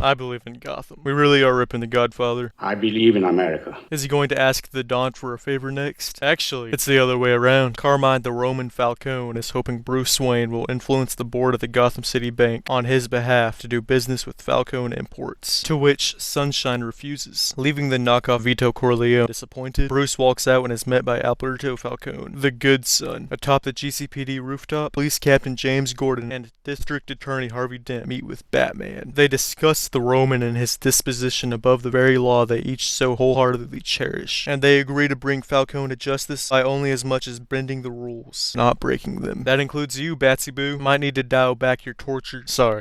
I believe in Gotham. We really are ripping the Godfather. I believe in America. Is he going to ask the Don for a favor next? Actually, it's the other way around. Carmine the Roman Falcone is hoping Bruce Wayne will influence the board of the Gotham City Bank on his behalf to do business with Falcone Imports, to which Sunshine refuses. Leaving the knockoff Vito Corleone disappointed, Bruce walks out and is met by Alberto Falcone, the good son. Atop the GCPD rooftop, Police Captain James Gordon and District Attorney Harvey Dent meet with Batman. They discuss the Roman and his disposition above the very law they each so wholeheartedly cherish, and they agree to bring Falcone to justice by only as much as bending the rules, not breaking them. That includes you, Batsy Boo. Might need to dial back your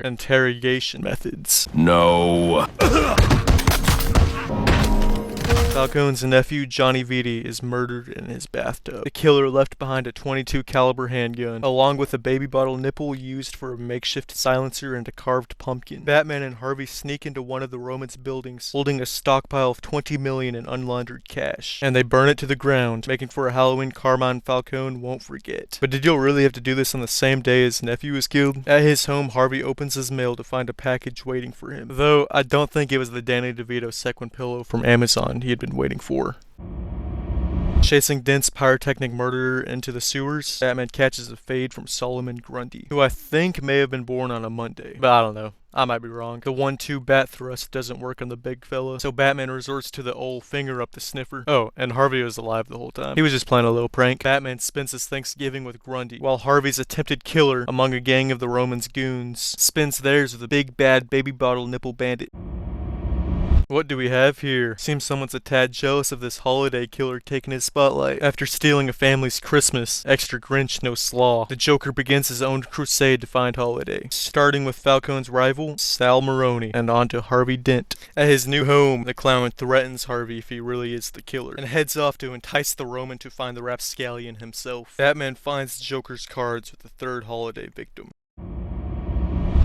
interrogation methods. No. Falcone's nephew, Johnny Vitti, is murdered in his bathtub. The killer left behind a .22 caliber handgun, along with a baby bottle nipple used for a makeshift silencer and a carved pumpkin. Batman and Harvey sneak into one of the Romans' buildings, holding a stockpile of $20 million in unlaundered cash, and they burn it to the ground, making for a Halloween Carmine Falcone won't forget. But did you really have to do this on the same day his nephew was killed? At his home, Harvey opens his mail to find a package waiting for him, though I don't think it was the Danny DeVito sequin pillow from Amazon he had been waiting for. Chasing Dent's pyrotechnic murderer into the sewers, Batman catches a fade from Solomon Grundy, who I think may have been born on a Monday, but I don't know. I might be wrong. The 1-2 bat thrust doesn't work on the big fella, so Batman resorts to the old finger up the sniffer. Oh, and Harvey was alive the whole time. He was just playing a little prank. Batman spends his Thanksgiving with Grundy, while Harvey's attempted killer among a gang of the Romans' goons spends theirs with a big bad baby bottle nipple bandit. What do we have here? Seems someone's a tad jealous of this holiday killer taking his spotlight. After stealing a family's Christmas, extra Grinch, no slaw, the Joker begins his own crusade to find Holiday. Starting with Falcone's rival, Sal Maroni, and on to Harvey Dent. At his new home, the clown threatens Harvey if he really is the killer, and heads off to entice the Roman to find the rapscallion himself. Batman finds Joker's cards with the third Holiday victim.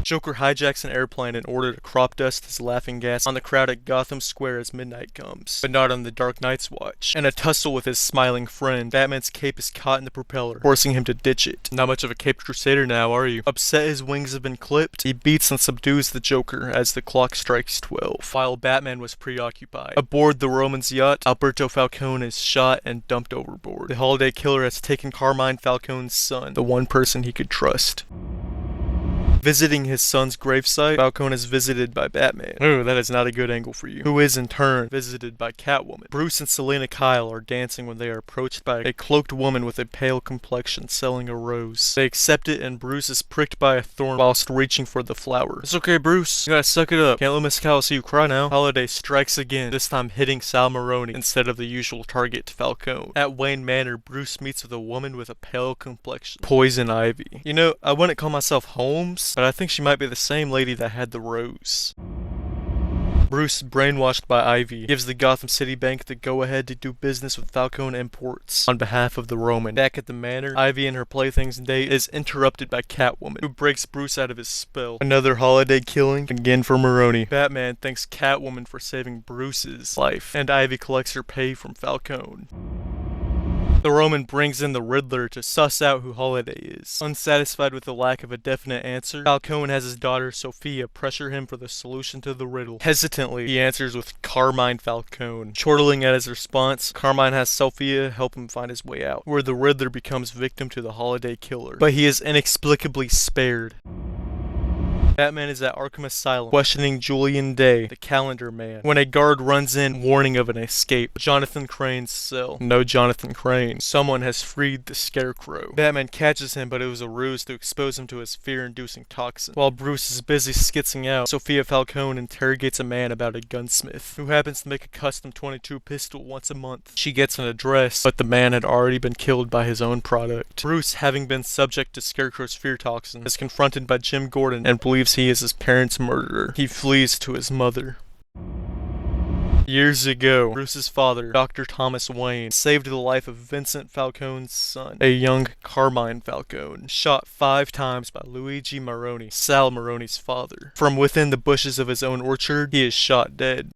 Joker hijacks an airplane in order to crop dust his laughing gas on the crowd at Gotham Square as midnight comes, but not on the Dark Knight's watch. In a tussle with his smiling friend, Batman's cape is caught in the propeller, forcing him to ditch it. Not much of a caped crusader now, are you? Upset his wings have been clipped, he beats and subdues the Joker as the clock strikes 12, while Batman was preoccupied. Aboard the Roman's yacht, Alberto Falcone is shot and dumped overboard. The holiday killer has taken Carmine Falcone's son, the one person he could trust. Visiting his son's gravesite, Falcone is visited by Batman. Ooh, that is not a good angle for you. Who is in turn visited by Catwoman. Bruce and Selena Kyle are dancing when they are approached by a cloaked woman with a pale complexion selling a rose. They accept it and Bruce is pricked by a thorn whilst reaching for the flower. It's okay, Bruce. You gotta suck it up. Can't let Miss Kyle see you cry now. Holiday strikes again, this time hitting Sal Maroni instead of the usual target, Falcone. At Wayne Manor, Bruce meets with a woman with a pale complexion. Poison Ivy. You know, I wouldn't call myself Holmes, but I think she might be the same lady that had the rose. Bruce, brainwashed by Ivy, gives the Gotham City Bank the go-ahead to do business with Falcone Imports on behalf of the Roman. Back at the manor, Ivy and her plaything's date is interrupted by Catwoman, who breaks Bruce out of his spell. Another holiday killing, again for Maroni. Batman thanks Catwoman for saving Bruce's life, and Ivy collects her pay from Falcone. The Roman brings in the Riddler to suss out who Holiday is. Unsatisfied with the lack of a definite answer, Falcone has his daughter Sophia pressure him for the solution to the riddle. Hesitantly, he answers with Carmine Falcone. Chortling at his response, Carmine has Sophia help him find his way out, where the Riddler becomes victim to the Holiday killer. But he is inexplicably spared. Batman is at Arkham Asylum, questioning Julian Day, the calendar man, when a guard runs in, warning of an escape. Jonathan Crane's cell. No Jonathan Crane. Someone has freed the Scarecrow. Batman catches him, but it was a ruse to expose him to his fear-inducing toxin. While Bruce is busy skitzing out, Sophia Falcone interrogates a man about a gunsmith, who happens to make a custom .22 pistol once a month. She gets an address, but the man had already been killed by his own product. Bruce, having been subject to Scarecrow's fear toxin, is confronted by Jim Gordon and believes he is his parents' murderer. He flees to his mother. Years ago, Bruce's father, Dr. Thomas Wayne, saved the life of Vincent Falcone's son, a young Carmine Falcone, shot 5 times by Luigi Maroni, Sal Maroni's father. From within the bushes of his own orchard, he is shot dead.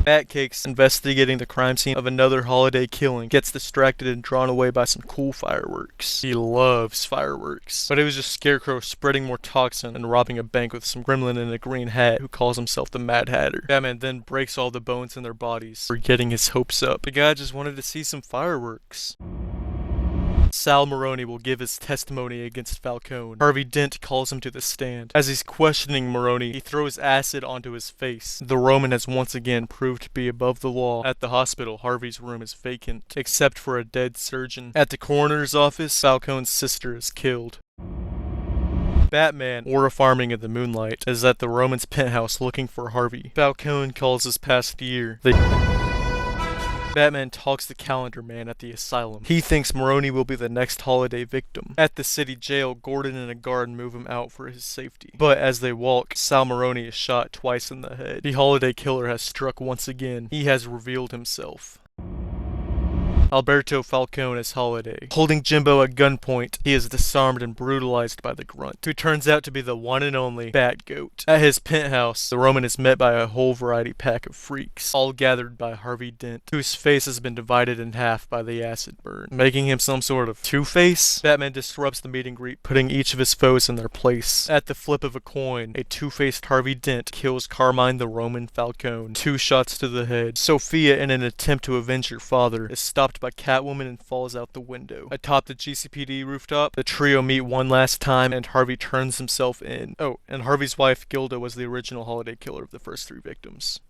Batcake's investigating the crime scene of another holiday killing, gets distracted and drawn away by some cool fireworks. He loves fireworks. But it was just Scarecrow spreading more toxin and robbing a bank with some gremlin in a green hat who calls himself the Mad Hatter. Batman then breaks all the bones in their bodies for getting his hopes up. The guy just wanted to see some fireworks. Sal Maroni will give his testimony against Falcone. Harvey Dent calls him to the stand. As he's questioning Maroni, he throws acid onto his face. The Roman has once again proved to be above the law. At the hospital, Harvey's room is vacant, except for a dead surgeon. At the coroner's office, Falcone's sister is killed. Batman, aura farming in the moonlight, is at the Roman's penthouse looking for Harvey. Falcone calls his past year. Batman talks to Calendar Man at the asylum. He thinks Maroni will be the next holiday victim. At the city jail, Gordon and a guard move him out for his safety. But as they walk, Sal Maroni is shot twice in the head. The holiday killer has struck once again. He has revealed himself. Alberto Falcone as Holiday. Holding Jimbo at gunpoint, he is disarmed and brutalized by the Grunt, who turns out to be the one and only Bat Goat. At his penthouse, the Roman is met by a whole variety pack of freaks, all gathered by Harvey Dent, whose face has been divided in half by the acid burn, making him some sort of Two-Face. Batman disrupts the meet and greet, putting each of his foes in their place. At the flip of a coin, a two-faced Harvey Dent kills Carmine the Roman Falcone, 2 shots to the head. Sophia, in an attempt to avenge her father, is stopped by Catwoman and falls out the window. Atop the GCPD rooftop, the trio meet one last time and Harvey turns himself in. Oh, and Harvey's wife Gilda was the original holiday killer of the first 3 victims.